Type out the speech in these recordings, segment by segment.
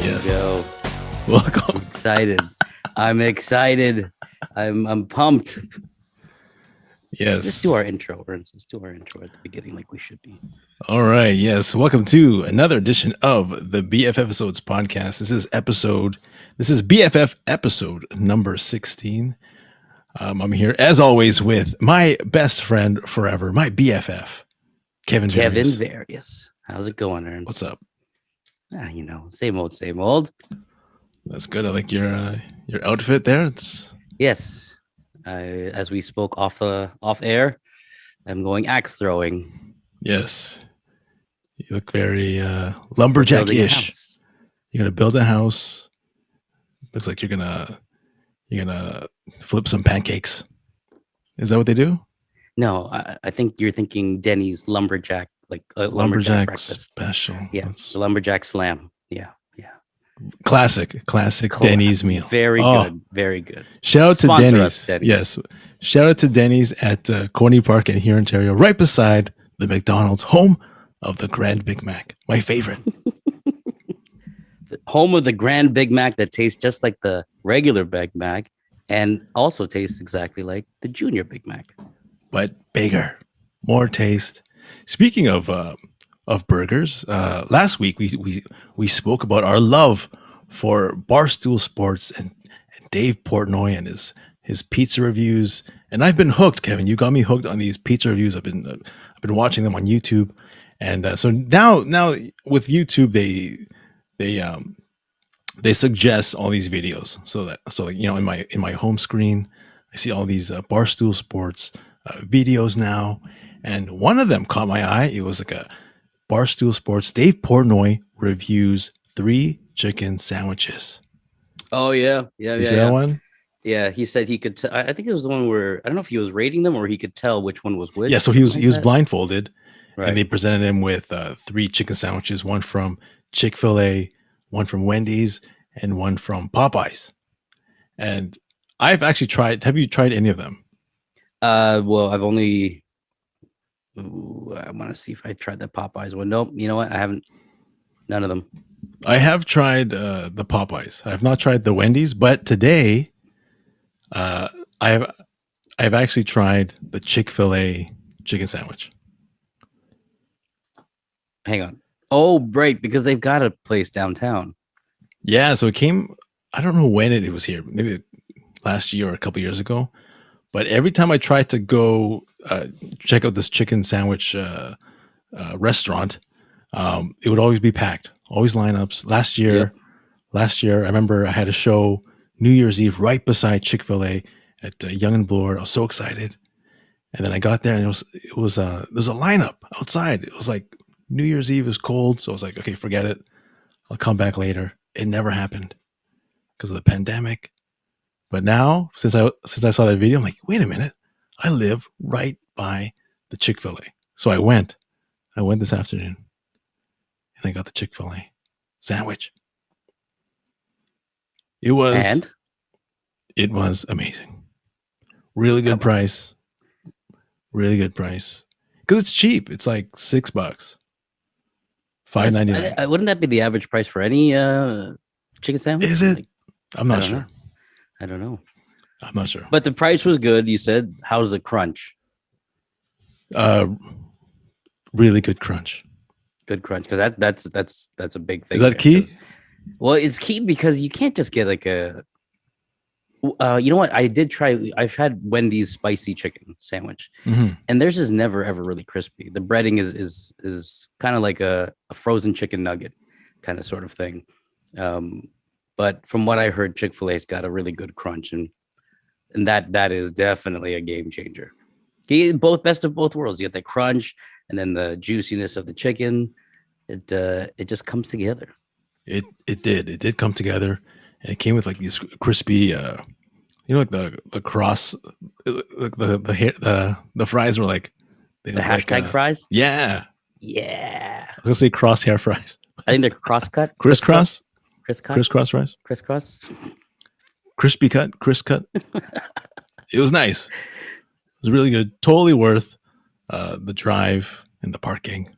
Yes. Go. Welcome. I'm excited. I'm pumped. Yes. Let's do our intro, Ernst. Let's do our intro at the beginning like we should be. All right. Yes. Welcome to another edition of the BFFisodes podcast. This is BFF episode number 16. I'm here as always with my best friend forever, my BFF, Kevin Various. How's it going, Ernst? What's up? Same old. That's good. I like your outfit there. Yes. As we spoke off air, I'm going axe throwing. Yes. You look very lumberjack-ish. You're gonna build a house. Looks like you're gonna flip some pancakes. Is that what they do? No, I think you're thinking Denny's lumberjack, like lumberjack breakfast special. Yeah, the lumberjack slam. Yeah. Classic Denny's meal. Very good. Shout out to Denny's. Yes. Shout out to Denny's at Corny Park in here, Ontario, right beside the McDonald's, home of the Grand Big Mac. My favorite. Home of the Grand Big Mac that tastes just like the regular Big Mac and also tastes exactly like the Junior Big Mac. But bigger, more taste. Speaking of burgers, last week we spoke about our love for Barstool Sports and Dave Portnoy and his pizza reviews, and I've been hooked. Kevin, you got me hooked on these pizza reviews. I've been watching them on YouTube, and so now with YouTube they suggest all these videos so in my home screen I see all these Barstool Sports videos now, and one of them caught my eye. It was like a Barstool Sports Dave Portnoy reviews 3 chicken sandwiches. Oh yeah. You see that one? Yeah, he said he could. I think it was the one where I don't know if he was rating them or he could tell which one was which. Yeah, so he was blindfolded, right. And they presented him with 3 chicken sandwiches: one from Chick-fil-A, one from Wendy's, and one from Popeyes. And I've actually tried. Have you tried any of them? Well, I've only. I want to see if I tried the Popeyes one. Nope. You know what? I haven't. None of them. I have tried the Popeyes. I have not tried the Wendy's, but today, I've actually tried the Chick-fil-A chicken sandwich. Hang on. Oh, right, because they've got a place downtown. Yeah, so it came. I don't know when it was here. Maybe last year or a couple years ago. But every time I tried to go check out this chicken sandwich restaurant, it would always be packed. Always lineups. Last year, I remember I had a show New Year's Eve right beside Chick-fil-A at Yonge and Bloor. I was so excited, and then I got there and there was a lineup outside. It was like New Year's Eve is cold, so I was like, okay, forget it. I'll come back later. It never happened because of the pandemic. But now, since I saw that video, I'm like, wait a minute, I live right by the Chick-fil-A. So I went this afternoon, and I got the Chick-fil-A sandwich. It was amazing. Really good price. Really good price. Because it's cheap. It's like $6. $5.99. Wouldn't that be the average price for any chicken sandwich? Is it? I'm not sure. I don't know. I'm not sure. But the price was good. You said, how's the crunch? Really good crunch. Good crunch, because that's a big thing. Is that key? Well, it's key because you can't just get like a. You know what? I've had Wendy's spicy chicken sandwich, and theirs is never ever really crispy. The breading is kind of like a frozen chicken nugget, kind of sort of thing. But from what I heard, Chick-fil-A's got a really good crunch, and that is definitely a game changer. You get both best of both worlds. You get the crunch and then the juiciness of the chicken. It just comes together. It did come together, and it came with like these crispy, like the cross, the fries were like the hashtag fries. Yeah. I was gonna say crosshair fries. I think they're cross-cut. Crisscross fries. Crisscross. Crispy cut. Crisp cut. It was nice. It was really good. Totally worth the drive and the parking.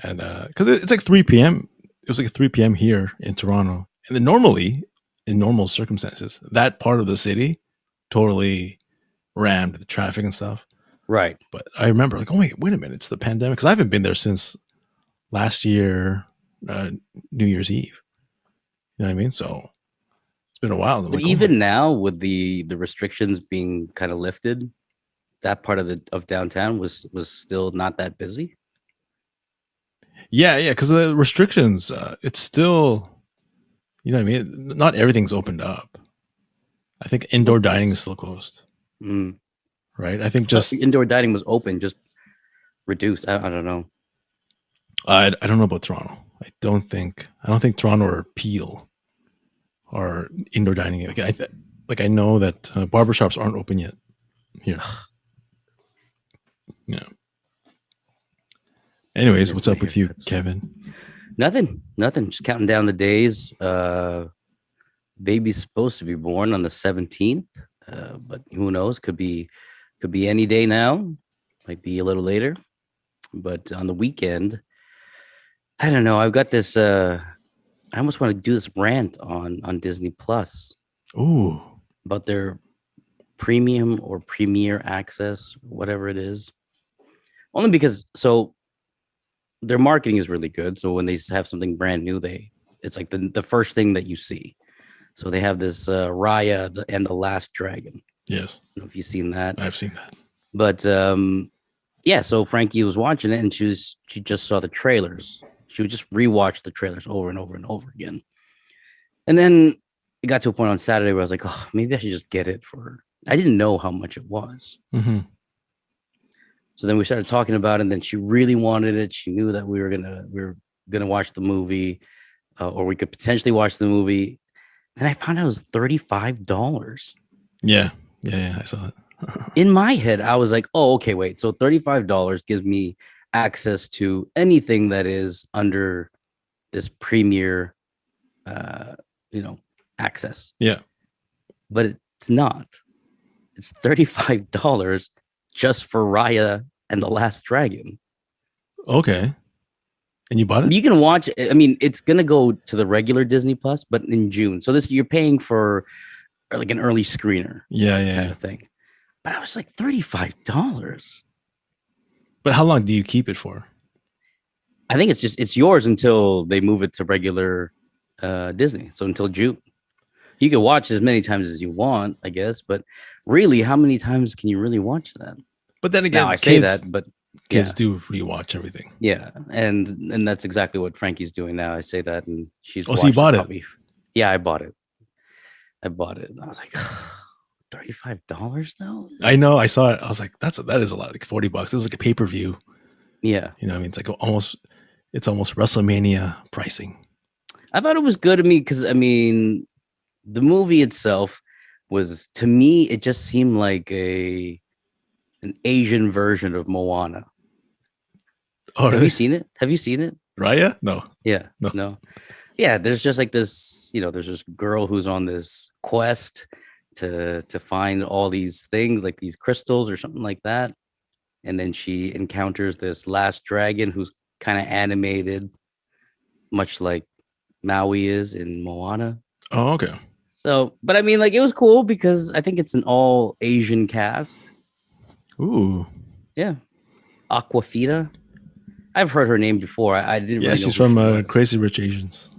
And because it's like 3 p.m. it was like 3 p.m. here in Toronto, and then normally in normal circumstances, that part of the city totally rammed the traffic and stuff. Right. But I remember like, oh wait a minute, it's the pandemic because I haven't been there since last year, New Year's Eve. You know what I mean? So it's been a while. I'm But like, even now, with the restrictions being kind of lifted, that part of downtown was still not that busy. Yeah, because the restrictions, it's still, you know what I mean? Not everything's opened up. I think indoor dining is still closed. Mm. Right? I think just indoor dining was open, just reduced. I don't know. I don't know about Toronto. I don't think Toronto or Peel are indoor dining. Like I know that barbershops aren't open yet here. Yeah. Anyways, what's up with you, Kevin? Nothing. Just counting down the days. Baby's supposed to be born on the 17th, but who knows? Could be any day now. Might be a little later. But on the weekend, I don't know. I've got this. I almost want to do this rant on Disney Plus. Ooh. About their premium or premier access, whatever it is. Only because their marketing is really good. So when they have something brand new, it's like the first thing that you see. So they have this Raya and the Last Dragon. Yes. I don't know if you've seen that. I've seen that. But yeah, so Frankie was watching it and she just saw the trailers. She would just rewatch the trailers over and over and over again. And then it got to a point on Saturday where I was like, oh, maybe I should just get it I didn't know how much it was. Mm-hmm. So then we started talking about it, and then she really wanted it. She knew that we were gonna watch the movie, or we could potentially watch the movie. And I found out it was $35. Yeah, I saw it. In my head, I was like, oh, okay, wait. So $35 gives me access to anything that is under this premier, access. Yeah. But it's not. It's $35 just for Raya and the Last Dragon. Okay. And you bought it? You can watch it. I mean, it's going to go to the regular Disney Plus, but in June. So you're paying for like an early screener. Yeah. Kind of thing. But I was like, $35. But how long do you keep it for? I think it's yours until they move it to regular Disney. So until June. You can watch as many times as you want, I guess. But really, how many times can you really watch that? But then again, now, I say that, but kids do rewatch everything. Yeah, and that's exactly what Frankie's doing now. I say that, and she's so you bought it? Yeah, I bought it. I was like, $35 though. I know. I saw it. I was like, that is a lot. Like $40. It was like a pay-per-view. Yeah, you know, I mean, it's almost WrestleMania pricing. I thought it was good to me because the movie itself was, to me, it just seemed like an Asian version of Moana. Oh, really? Have you seen it? Raya? No. Yeah. No. Yeah, there's just like this, there's this girl who's on this quest to find all these things, like these crystals or something like that. And then she encounters this last dragon who's kind of animated, much like Maui is in Moana. Oh, okay. So, but it was cool because I think it's an all Asian cast. Ooh. Yeah. Aquafina. I've heard her name before. I didn't really know. Yeah, she's from Crazy Rich Asians.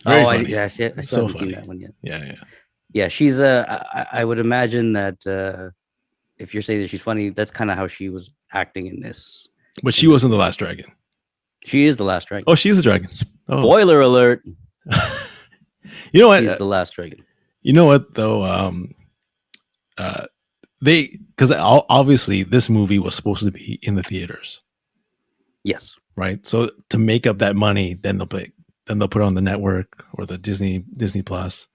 Very funny. I still haven't seen that one yet. Yeah. Yeah, she's I would imagine that if you're saying that she's funny, that's kind of how she was acting in this. But she wasn't the last dragon. She is the last dragon. Oh, she's the dragon. Spoiler alert. You know what? She's the last dragon. You know what though? Because obviously this movie was supposed to be in the theaters. Yes. Right. So to make up that money, then they'll put it on the network or the Disney Plus.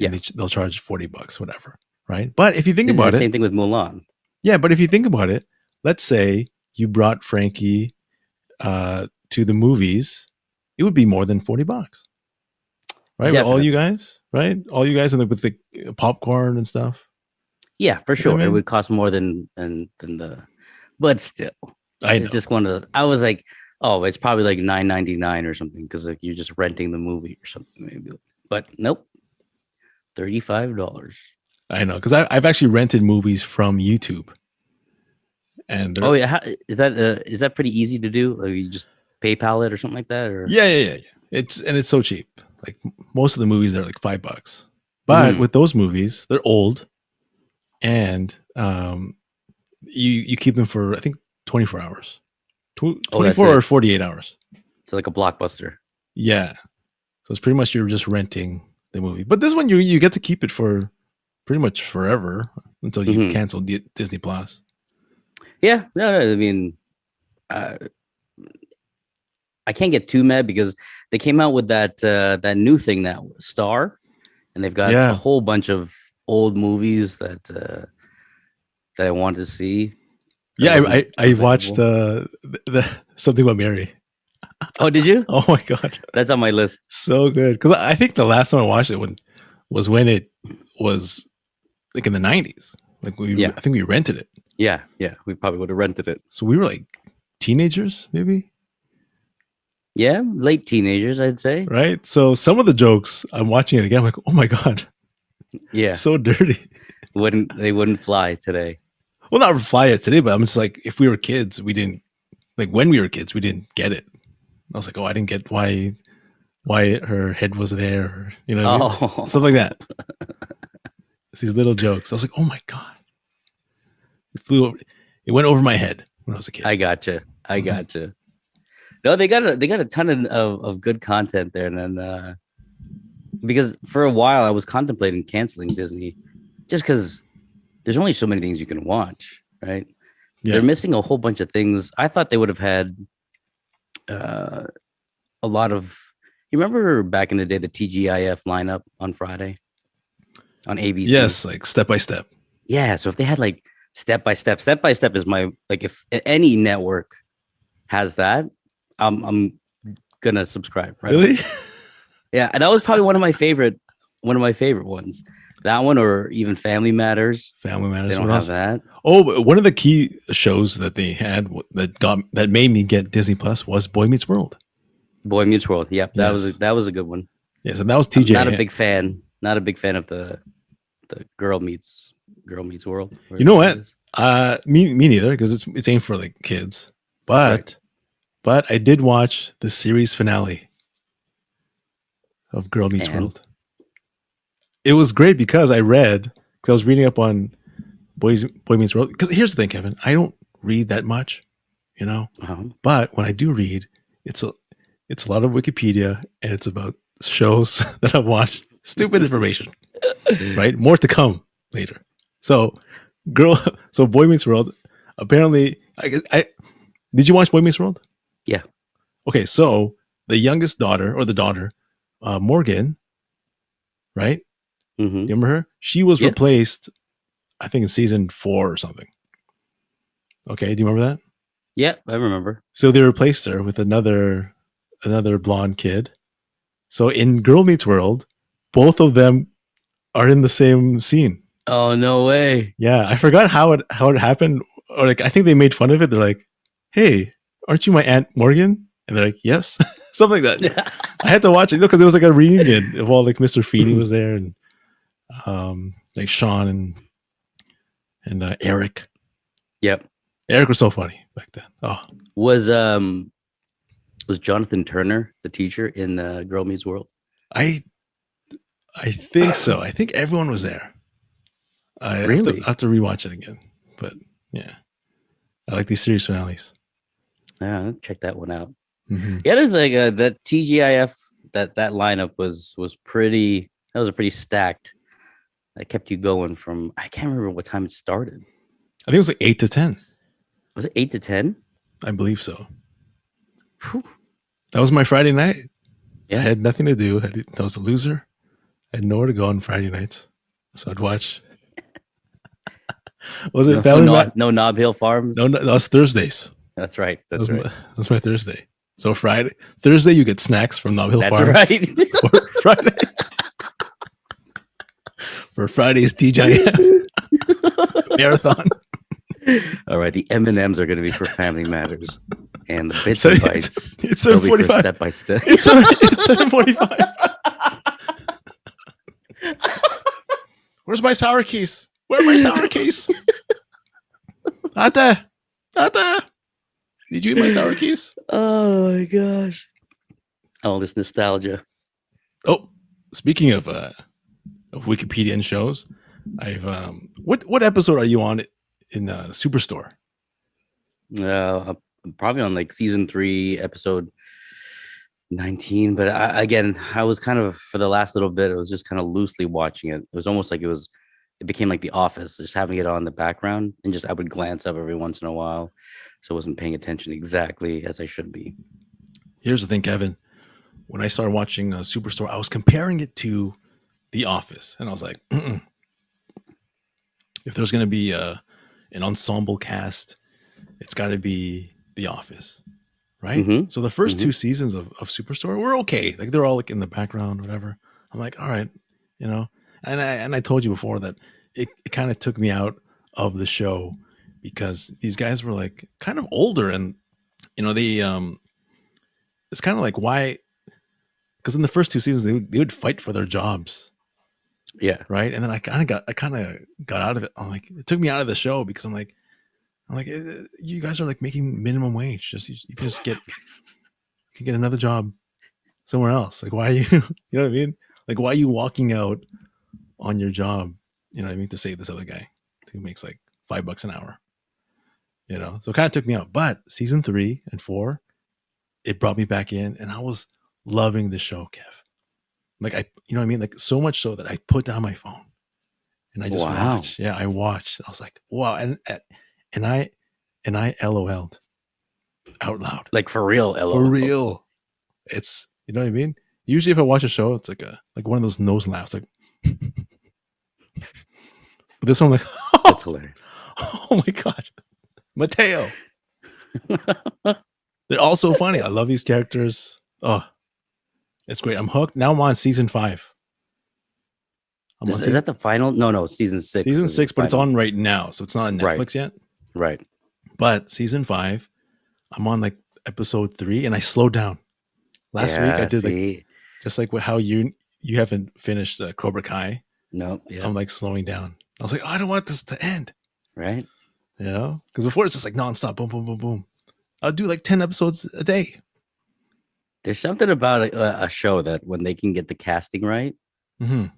And yeah. They'll charge $40, whatever. Right. But if you think about it, same thing with Mulan. Yeah, but if you think about it, let's say you brought Frankie to the movies, it would be more than $40. Right. With all you guys, right? All you guys with the popcorn and stuff. Yeah, for sure. It would cost more than the, but still. I know. It's just one of those. I was like, Oh, it's probably like $9.99 or something because like you're just renting the movie or something maybe. But nope, $35. I know because I've actually rented movies from YouTube, and Oh they're yeah, is that pretty easy to do? Like you just PayPal it or something like that, or yeah. It's so cheap. Like most of the movies, they're like $5. But Mhm. with those movies, they're old, and you keep them for I think 24 hours, Oh, that's 24 or it. 48 hours. So like a blockbuster. Yeah, so it's pretty much you're just renting the movie. But this one you get to keep it for pretty much forever until you Hmm. cancel Disney Plus. Yeah, no, I mean, uh, I can't get too mad because they came out with that new thing now, Star, and they've got a Yeah, whole bunch of old movies that I wanted to see that yeah. wasn't I watched available. the something about Mary. Oh, did you? Oh my god, That's on my list. so good. Because I think the last time I watched it was when it was like in the 90s. Like Yeah, I think we rented it, yeah. We probably would have rented it. so we were like teenagers, maybe, Yeah, late teenagers, I'd say. right? So some of the jokes, I'm watching it again. I'm like, oh my god, Yeah, so dirty. wouldn't fly today. Well, not fly it today, but I'm just like, if we were kids, we didn't like when we were kids, we didn't get it. I was like, oh, I didn't get why her head was there, or, you know what I mean? Oh, Stuff like that. It's these little jokes. I was like, oh my god, it flew over. It went over my head when I was a kid. I gotcha. I Mhm. gotcha. No, they got a ton of good content there, and then because for a while I was contemplating canceling Disney, just because there's only so many things you can watch, right? Yeah. They're missing a whole bunch of things. I thought they would have had uh, a lot of. You remember back in the day the TGIF lineup on Friday on ABC? Yes, like step by step. Yeah, so if they had like step by step is my like if any network has that, I'm gonna subscribe right away. Really? Yeah, and that was probably one of my favorite ones. That one or even Family Matters. Family They Matters. don't What have else? that. Oh, but one of the key shows that they had that made me get Disney Plus was Boy Meets World. Boy Meets World. Yep, Yes. that was a good one. Yes, and that was I'm not a TJ. big fan. Not a big fan of the Girl Meets World. You know Whatever it what? is. Me neither, because it's aimed for like kids. Right. But I did watch the series finale of Girl Meets And World. It was great because I was reading up on Boy Meets World. Because here's the thing, Kevin, I don't read that much, you know. But when I do read, it's a it's a lot of Wikipedia, and it's about shows that I've watched. Stupid information, right? More to come later. So, girl, so Boy Meets World. Apparently, I did you watch Boy Meets World? yeah. Okay, so the youngest daughter or the daughter, Morgan, right? Hmm. You remember her? She was Yeah. replaced, I think, in season 4 or something. Okay, do you remember that? Yeah, I remember. So they replaced her with another blonde kid. So in Girl Meets World, both of them are in the same scene. Oh no way. Yeah, I forgot how it happened. Or like I think they made fun of it. They're like, "Hey, aren't you my Aunt Morgan?" And they're like, "Yes," something like that. I had to watch it because it was like a reunion of all like Mr. Feeney was there and like Sean and Eric. Yep. Eric was so funny back then. Oh, Was Jonathan Turner the teacher in Girl Meets World? I think so. I think everyone was there. I Really? have to rewatch it again. But yeah, I like these series finales. Yeah, check that one out. Mm-hmm. Yeah, there's like that TGIF that lineup was pretty. That was a pretty stacked. That kept you going from. I can't remember what time it started. I think it was like 8 to 10. Was it 8 to 10? I believe so. Whew. That was my Friday night. Yeah. I had nothing to do. I was a loser. I had nowhere to go on Friday nights, so I'd watch. Was it No Knob Hill Farms? No, that was Thursdays. That's right. That's right. That was my Thursday. So Thursday, you get snacks from Knob Hill That's Farms. right. For Friday. For Friday's TGIF marathon. All right. The M&Ms are going to be for Family Matters. And the bits and bytes. It's They'll be for 7:45. step by step. It's 7:45. Where's my sour keys? Where are my sour keys? Ate. Did you eat my sour keys? Oh my gosh. All this nostalgia. Oh, speaking of Wikipedia and shows, I've what episode are you on in Superstore? I'm probably on like season 3, episode 19. But I was kind of, for the last little bit, it was just kind of loosely watching it. It was almost like it became like The Office, just having it on in the background, and just I would glance up every once in a while, so I wasn't paying attention exactly as I should be. Here's the thing, Kevin. When I started watching Superstore, I was comparing it to The Office, and I was like, if there's going to be an ensemble cast, it's got to be The Office, right? Mm-hmm. So the first 2 seasons of Superstore were okay. Like they're all like in the background, whatever. I'm like, all right, you know. And I told you before that it kind of took me out of the show because these guys were like kind of older, and you know they it's kind of like why. Because in the first 2 seasons, they would fight for their jobs, Yeah. right. And then I kind of got out of it. I'm like, it took me out of the show because I'm like, you guys are like making minimum wage. You can just get another job somewhere else. Like, why are you? You know what I mean? Like, why are you walking out on your job? You know what I mean? To save this other guy who makes like $5 an hour. You know, so it kind of took me out. But season 3 and 4, it brought me back in, and I was loving the show, Kev. Like you know what I mean? Like so much so that I put down my phone and I just watched. Yeah, I watched. I was like, wow, and I LOL'd out loud. Like for real, LOL. For real. It's, you know what I mean? Usually if I watch a show, it's like one of those nose laughs, like but this one, I'm like, that's hilarious. Oh my god. Mateo. They're all so funny. I love these characters. Oh, it's great. I'm hooked. Now I'm on season 5. Is that the final? No, season 6. Season 6, but it's on right now, so it's not on Netflix yet. Right. But season 5, I'm on like episode 3, and I slowed down. Last week I did like just like how you haven't finished Cobra Kai. No, yeah. I'm like slowing down. I was like, oh, I don't want this to end. Right. You know, because before it's just like nonstop, boom, boom, boom, boom. I'll do like 10 episodes a day. There's something about a show that when they can get the casting right, I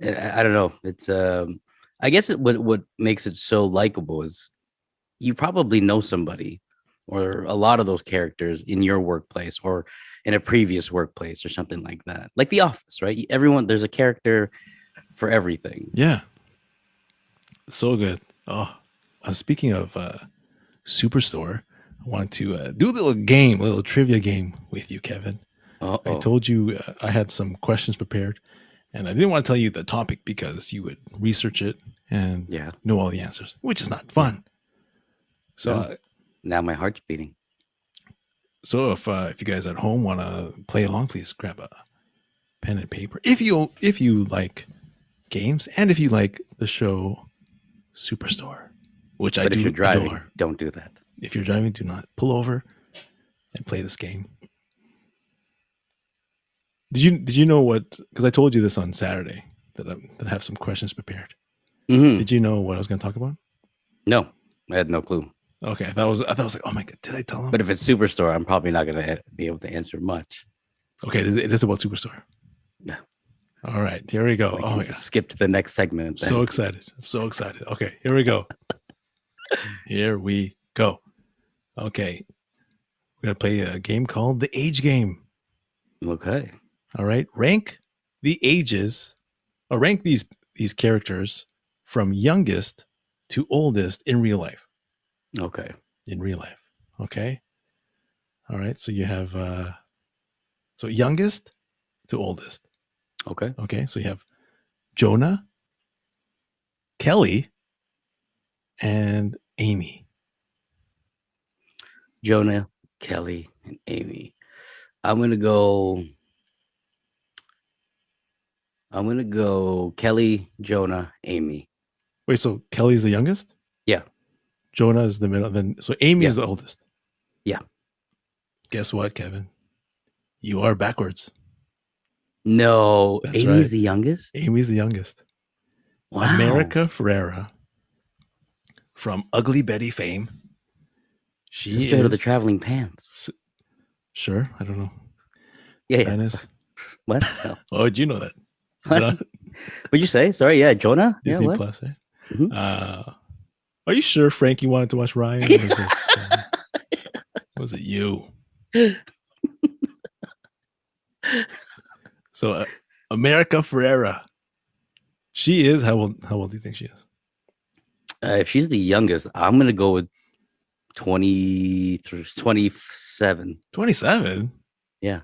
don't know. It's I guess what makes it so likable is you probably know somebody or a lot of those characters in your workplace or in a previous workplace or something like that. Like The Office, right? There's a character for everything. Yeah. So good. Oh, speaking of Superstore, I wanted to do a little trivia game with you, Kevin. I told you I had some questions prepared, and I didn't want to tell you the topic because you would research it and know all the answers, which is not fun. So now my heart's beating. So if you guys at home want to play along, please grab a pen and paper. If you like games and if you like the show Superstore, which I do. If you're driving, adore. Don't do that. If you're driving, do not pull over and play this game. Did you know what? Because I told you this on Saturday that I have some questions prepared. Mm-hmm. Did you know what I was going to talk about? No, I had no clue. Okay, I thought it was like, oh my god, did I tell him? But if it's Superstore, I'm probably not going to be able to answer much. Okay, it is about Superstore. Yeah. All right, here we go. Oh my god, skip to the next segment. Then. I'm so excited. Okay, here we go. Here we go. Okay, we're gonna play a game called the Age Game. Okay. All right, rank the ages, or rank these characters from youngest to oldest in real life. Okay. In real life. Okay. All right. So you have so youngest to oldest. Okay. Okay. So you have Jonah, Kelly, and Amy. Jonah, Kelly, and Amy. I'm gonna go Kelly, Jonah, Amy. Wait, so Kelly's the youngest? Yeah. Jonah is the middle, then so Amy is the oldest. Yeah. Guess what, Kevin? You are backwards. No, That's Amy's right. the youngest. Amy's the youngest. Wow. America Ferrera from Ugly Betty fame. She Sister of the is Traveling Pants. sure. I don't know. Yeah. That is. Sorry. What? No. Why would you know that? Is What? it on What'd you say? Sorry. Yeah, Jonah. Disney Yeah. What? Plus? Right? Mhm. Are you sure Frankie wanted to watch Ryan? Or was it you? So, America Ferrera. She is how old? How old do you think she is? If she's the youngest, I'm gonna go with 20 through 27. 27. Yeah.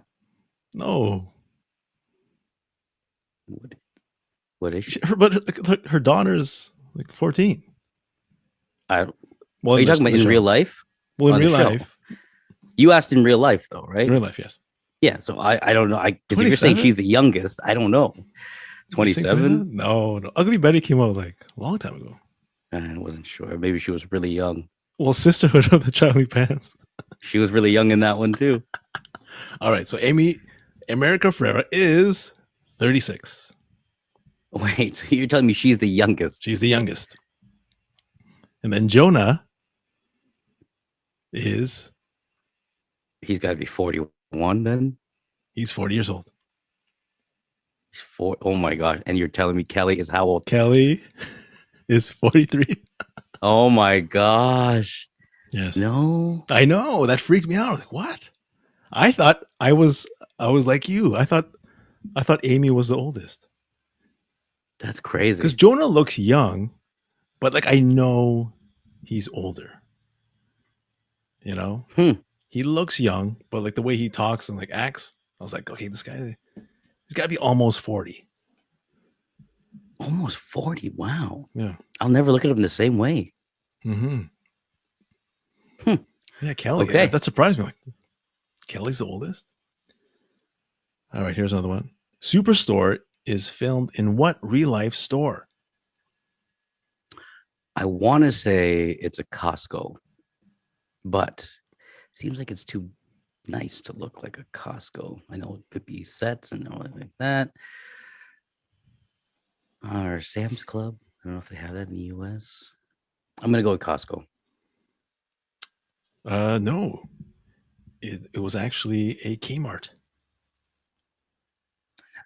No, What is she? but her daughter's like 14. Well, Are you talking about in real life? Well, in On the real show? life, You asked in real life though, right? in real life, yes. Yeah. So I don't know. Because if you're saying 27? she's the youngest, I don't know. You think 27? No. Ugly Betty came out like a long time ago. I wasn't sure. Maybe she was really young. Well, Sisterhood of the Traveling Pants. She was really young in that one too. All right, so America Ferrera is 36. Wait, so you're telling me she's the youngest? She's the youngest. And then Jonah is He's got to be 41 then. he's 40 years old. He's 4. Oh my gosh! And you're telling me Kelly is how old? Kelly is 43. Oh my gosh! Yes. No. I know. That freaked me out. I was like, what? I thought I was like you. I thought Amy was the oldest. That's crazy. Because Jonah looks young, but like I know he's older. You know? He looks young, but like the way he talks and like acts, I was like, okay, this guy, he's got to be almost 40. Almost 40. Wow. Yeah. I'll never look at him the same way. Mm-hmm. Yeah, Kelly. Okay. That surprised me. Like, Kelly's the oldest? All right, here's another one. Superstore is filmed in what real-life store? I want to say it's a Costco, but seems like it's too nice to look like a Costco. I know it could be sets and all like that. Or Sam's Club. I don't know if they have that in the US. I'm going to go with Costco. No. It was actually a Kmart.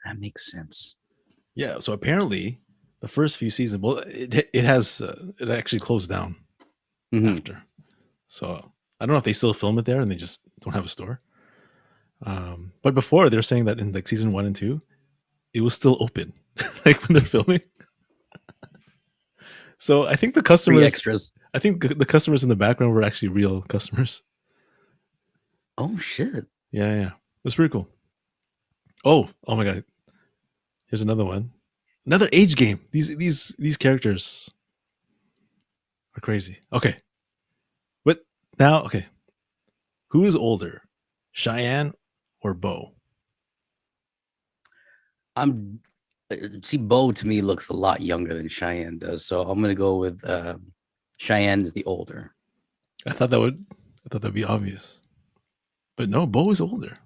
That makes sense. Yeah, so apparently the first few seasons, well, it has it actually closed down after. So I don't know if they still film it there and they just don't have a store. But before they're saying that in like season 1 and 2, it was still open, like when they're filming. So I think the customers, Free extras. I think the customers in the background were actually real customers. Oh shit! Yeah, that's pretty cool. Oh my god! Here's another one, another age game. These characters are crazy. Okay, but now okay, who is older, Cheyenne or Bo? See, Bo to me looks a lot younger than Cheyenne does, so I'm gonna go with Cheyenne is the older. I thought that'd be obvious, but no, Bo is older.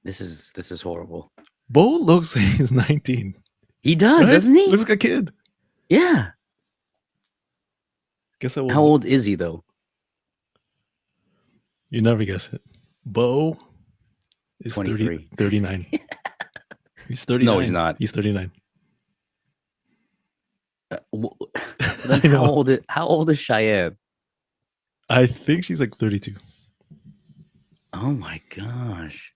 This is horrible. Bo looks like he's 19. He does, right? Doesn't he? Looks like a kid. Yeah. Guess I will. How old is he though? You never guess it. Bo is 23. 39. He's 39. No, he's not. He's 39. So then how old is Cheyenne? I think she's like 32. Oh my gosh.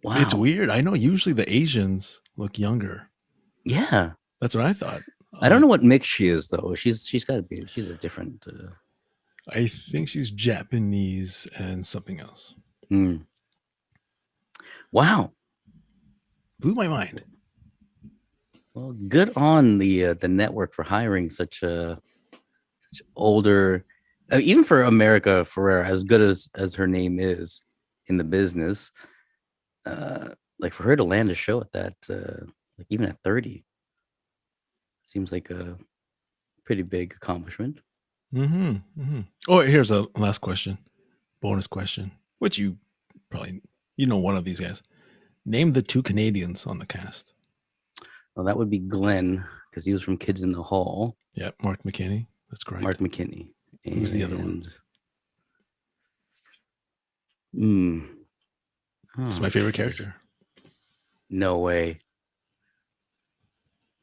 Wow. It's weird. I know usually the Asians look younger. Yeah. That's what I thought. I don't know what mix she is though. She's got to be. She's a different. I think she's Japanese and something else. Wow. Blew my mind. Well, good on the network for hiring such older, even for America Ferrera, as good as her name is in the business. Like for her to land a show at that, like even at 30, seems like a pretty big accomplishment. Oh, here's a last question. bonus question, which you probably know one of these guys. Name the 2 Canadians on the cast. Well, that would be Glenn because he was from Kids in the Hall. Yeah, Mark McKinney. That's correct. Mark McKinney. Who's the other one? It's my favorite character. No way.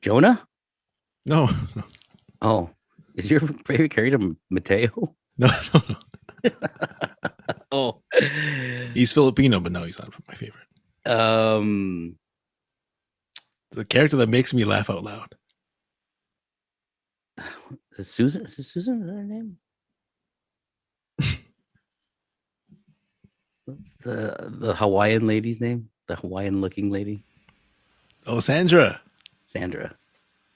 Jonah? No. Oh, is your favorite character Mateo? No. Oh, he's Filipino, but no, he's not my favorite. The character that makes me laugh out loud. Is it Susan? Is it Susan? Is that her name? What's the Hawaiian lady's name? The Hawaiian looking lady? Oh, Sandra. Sandra.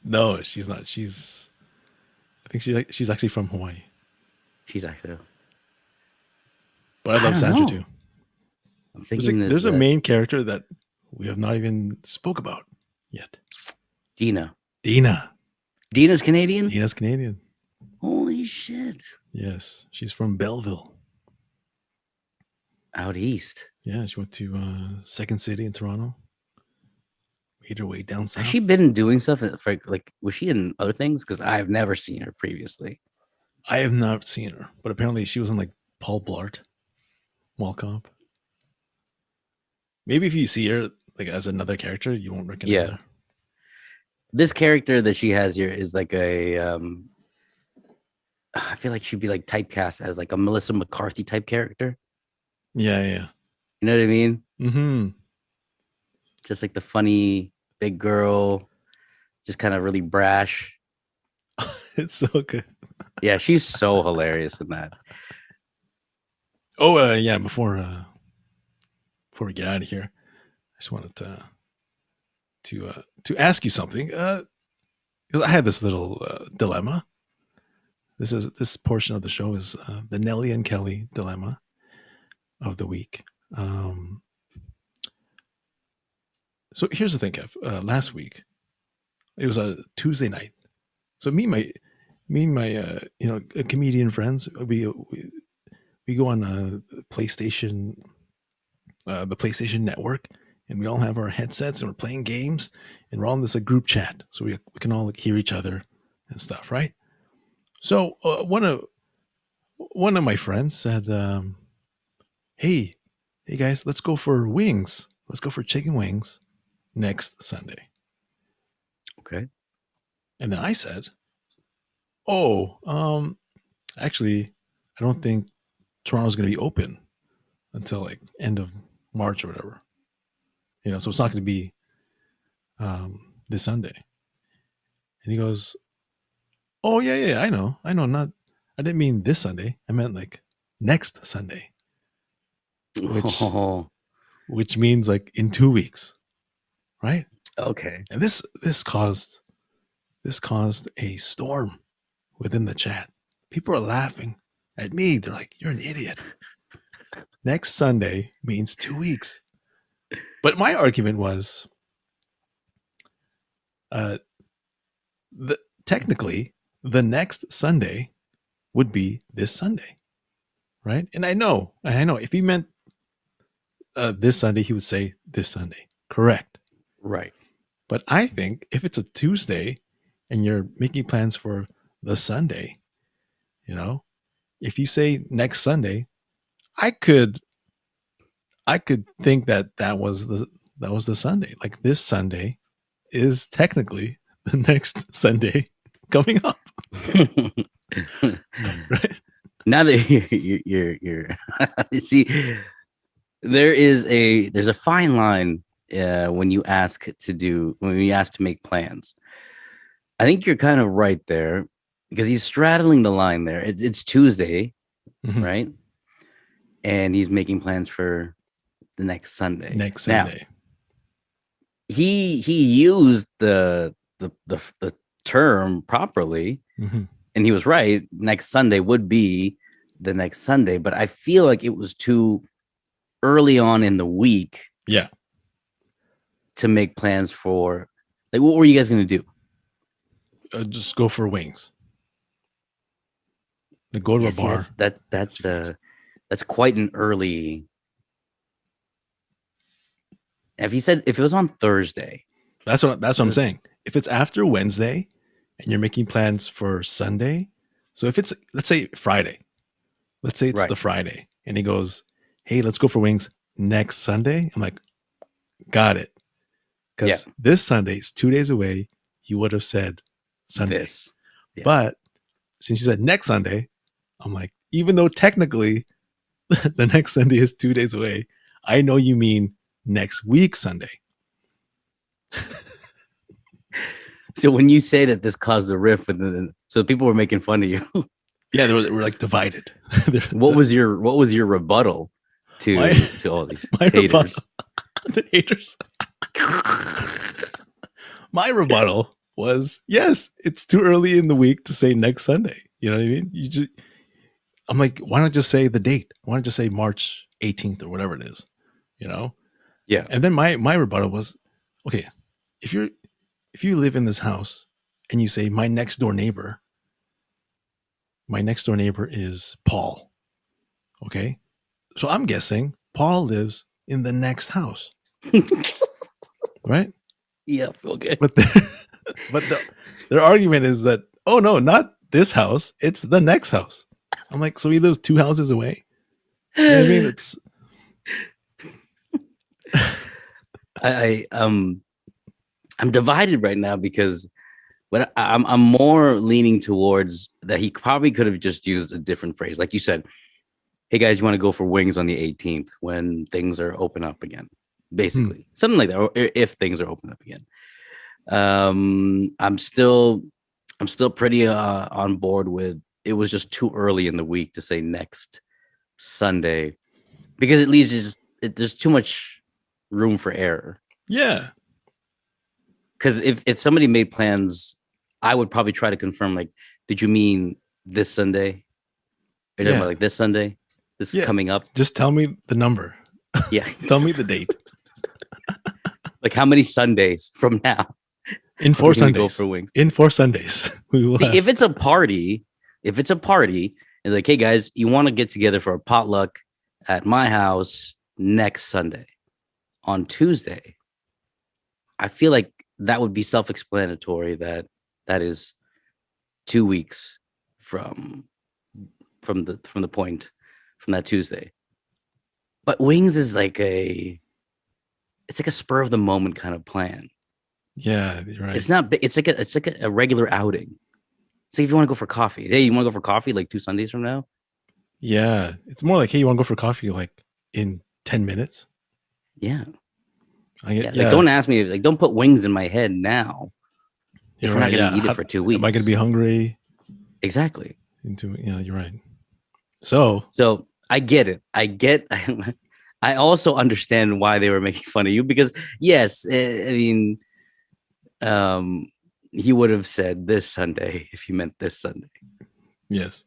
No, she's not. I think she's actually from Hawaii. She's actually. But I love Sandra too. I'm thinking there's a main character that we have not even spoke about yet. Dina. Dina's Canadian? Dina's Canadian. Holy shit. Yes. She's from Belleville. Out east. Yeah, she went to Second City in Toronto. Made her way down south. Has she been doing stuff for was she in other things? Because I've never seen her previously. I have not seen her, but apparently she was in like Paul Blart Mall Cop. Maybe if you see her like as another character, you won't recognize her. This character that she has here is like a I feel like she'd be like typecast as like a Melissa McCarthy type character. Yeah. You know what I mean? Mm-hmm. Just like the funny big girl, just kind of really brash. It's so good. Yeah, she's so hilarious in that. Oh, yeah. Before we get out of here, I just wanted to ask you something. Because I had this little dilemma. This portion of the show is the Nelly and Kelly dilemma of the week. So here's the thing, Kev. Last week, it was a Tuesday night. So me and my comedian friends, we go on PlayStation, the PlayStation Network, and we all have our headsets and we're playing games, and we're all in this group chat, so we can all hear each other and stuff, right? So one of my friends said, "Hey guys, let's go for wings. Let's go for chicken wings next Sunday." Okay. And then I said, "Oh, actually, I don't think Toronto's going to be open until like end of March or whatever. So it's not going to be this Sunday." And he goes, "Oh yeah, I know. Not, I didn't mean this Sunday. I meant like next Sunday, which means like in 2 weeks, right?" Okay. And this caused a storm within the chat. People are laughing at me. They're like, "You're an idiot. Next Sunday means 2 weeks." But my argument was, technically, the next Sunday would be this Sunday, right? And I know, if he meant this Sunday, he would say this Sunday. Correct. Right. But I think if it's a Tuesday and you're making plans for the Sunday, if you say next Sunday, I could think that was the Sunday. Like this Sunday is technically the next Sunday coming up. Right? Now that you're see, there's a fine line when you ask to make plans. I think you're kind of right there because he's straddling the line there. It's Tuesday, mm-hmm. right? And he's making plans for the next Sunday. Now, he used the term properly, mm-hmm. and he was right. Next Sunday would be the next Sunday, but I feel like it was too early on in the week. Yeah. To make plans for, like, what were you guys going to do? Just go for wings. Go to a bar. That's That's quite an early. If he said if it was on Thursday, That's what I'm was, saying. If it's after Wednesday and you're making plans for Sunday, so if it's, let's say Friday, let's say it's the right. Friday, and he goes, "Hey, let's go for wings next Sunday." I'm like, "Got it." Yeah. Because this Sunday is 2 days away. You would have said Sunday, This. Yeah. but since you said next Sunday, I'm like, even though technically the next Sunday is 2 days away, I know you mean next week Sunday. So when you say that this caused a rift, so people were making fun of you. Yeah, we're like divided. What was your rebuttal my to all these my haters? rebuttal, the haters. My rebuttal was, yes, it's too early in the week to say next Sunday. You know what I mean? I'm like, why not just say the date? Why not just say March 18th or whatever it is? You know? Yeah. And then my rebuttal was, okay, if you live in this house and you say my next door neighbor is Paul. Okay. So I'm guessing Paul lives in the next house. Right? Yeah. Okay. But their argument is that, oh no, not this house, it's the next house. I'm like, so he lives 2 houses away. You know what I mean? It's I'm divided right now because but I'm more leaning towards that he probably could have just used a different phrase. Like you said, hey guys, you want to go for wings on the 18th when things are open up again? Basically. Something like that. Or if things are open up again. I'm still pretty on board with it was just too early in the week to say next Sunday because it leaves just there's too much room for error. yeah. Because if somebody made plans, I would probably try to confirm, like, did you mean this Sunday? Are you talking about like this Sunday? This is coming up? Just tell me the number. Yeah. Tell me the date. Like how many Sundays from now? In 4 Sundays. Go for wings. In 4 Sundays. We will See, if it's a party, and like, hey guys, you want to get together for a potluck at my house next Sunday. On Tuesday, I feel like that would be self-explanatory that is 2 weeks from the point from that Tuesday. But wings is like it's like a spur of the moment kind of plan. Yeah, you're right. It's not. It's like a regular outing. It's like if you want to go for coffee. Hey, you want to go for coffee like 2 Sundays from now? Yeah, it's more like, hey, you want to go for coffee like in 10 minutes? Yeah. Yeah. Like, don't ask me. Like, don't put wings in my head now. If we're not going to eat it for 2 weeks, am I going to be hungry? Exactly. Yeah, you're right. So I get it. I also understand why they were making fun of you because yes, I mean, he would have said this Sunday if he meant this Sunday. Yes.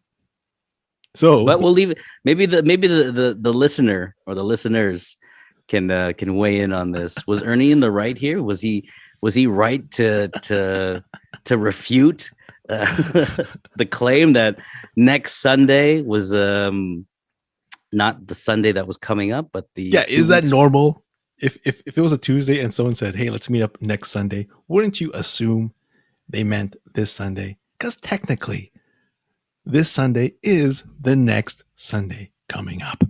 So, but we'll leave it. Maybe the listener or the listeners can weigh in on this. Was Ernie in the right here? Was he right to refute the claim that next Sunday was not the Sunday that was coming up, but the is that normal? If it was a Tuesday and someone said, "Hey, let's meet up next Sunday," wouldn't you assume they meant this Sunday? Because technically, this Sunday is the next Sunday coming up.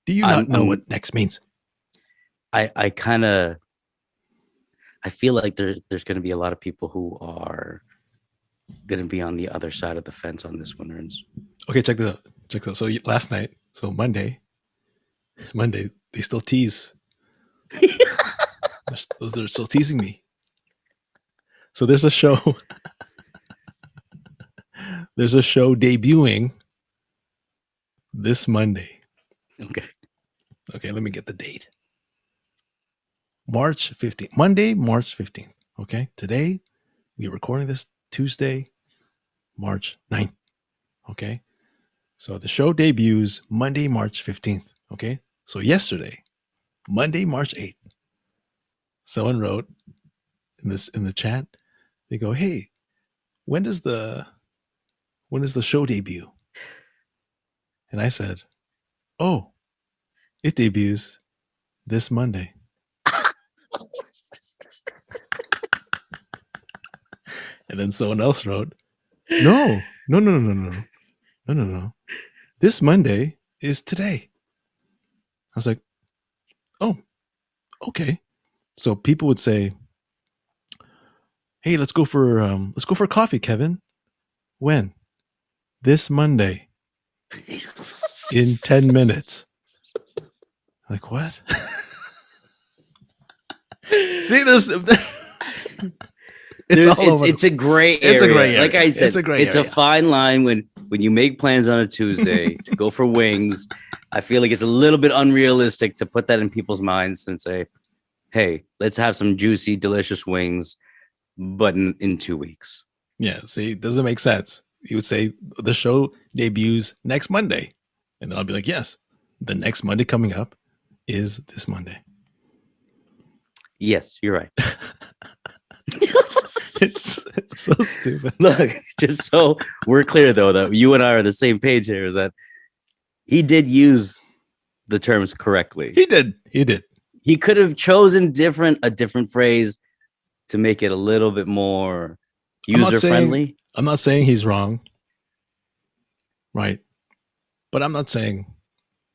Do you not know what next means? I feel like there's going to be a lot of people who are going to be on the other side of the fence on this one, Ernst. Okay, check this out. So last night, so Monday, they still tease. they're still teasing me. So there's a show. There's a show debuting this Monday. Okay, let me get the date. March 15th. Monday, March 15th. Okay, today we're recording this Tuesday, March 9th. Okay, so the show debuts Monday, March 15th. Okay, so yesterday, Monday, March 8th, someone wrote in the chat, they go, "Hey, when does the show debut?" And I said, Oh, it debuts this Monday. And then someone else wrote, no. This Monday is today. I was like, oh, okay. So people would say, hey, let's go for coffee, Kevin. When? This Monday. In 10 minutes. Like, what? See, it's a gray area. It's a gray area. Like I said, it's a fine line when you make plans on a Tuesday to go for wings. I feel like it's a little bit unrealistic to put that in people's minds and say, hey, let's have some juicy, delicious wings, but in 2 weeks. Yeah, see, it doesn't make sense. He would say the show debuts next Monday. And then I'll be like, yes, the next Monday coming up is this Monday. Yes, you're right. It's so stupid. Look, just so we're clear, though, that you and I are on the same page here, is that he did use the terms correctly. He did. He could have chosen a different phrase to make it a little bit more user-friendly. I'm not saying he's wrong. Right. But I'm not saying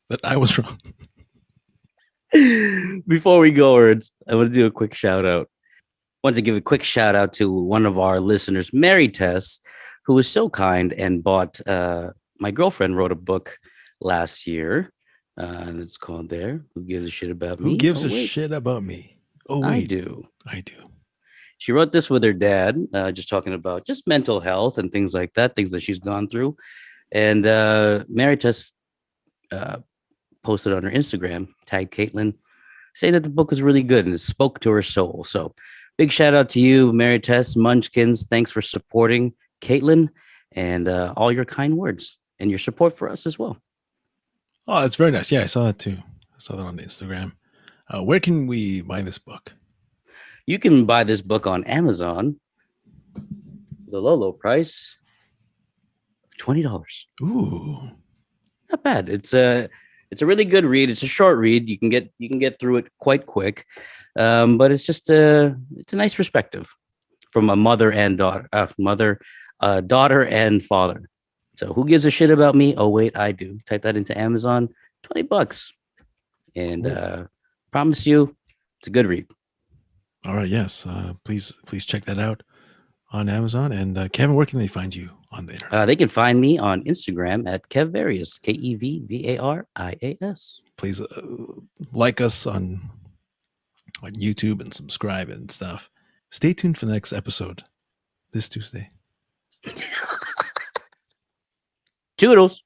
that I was wrong. Before we go, Words, I want to do a quick shout out. I want to give a quick shout out to one of our listeners, Mary Tess, who was so kind and bought my girlfriend wrote a book last year. And it's called Who Gives a Shit About Me? Who gives a shit about me? Oh, wait. I do. She wrote this with her dad, just talking about just mental health and things like that, things that she's gone through. And Mary Tess posted on her Instagram, tagged Caitlin, saying that the book was really good and it spoke to her soul. So big shout out to you, Mary Tess, Munchkins. Thanks for supporting Caitlin and all your kind words and your support for us as well. Oh, that's very nice. Yeah, I saw that too. I saw that on Instagram. Where can we buy this book? You can buy this book on Amazon. The low price, $20. Ooh, not bad. It's a really good read. It's a short read. You can get through it quite quick, but it's just it's a nice perspective from a mother and daughter, daughter and father. So who gives a shit about me? Oh wait, I do. Type that into Amazon, $20, and promise you, it's a good read. All right, yes. Please check that out on Amazon. And Kevin, where can they find you on the internet? They can find me on Instagram at Kevvarius, KEVVARIAS. Please like us on YouTube and subscribe and stuff. Stay tuned for the next episode this Tuesday. Toodles.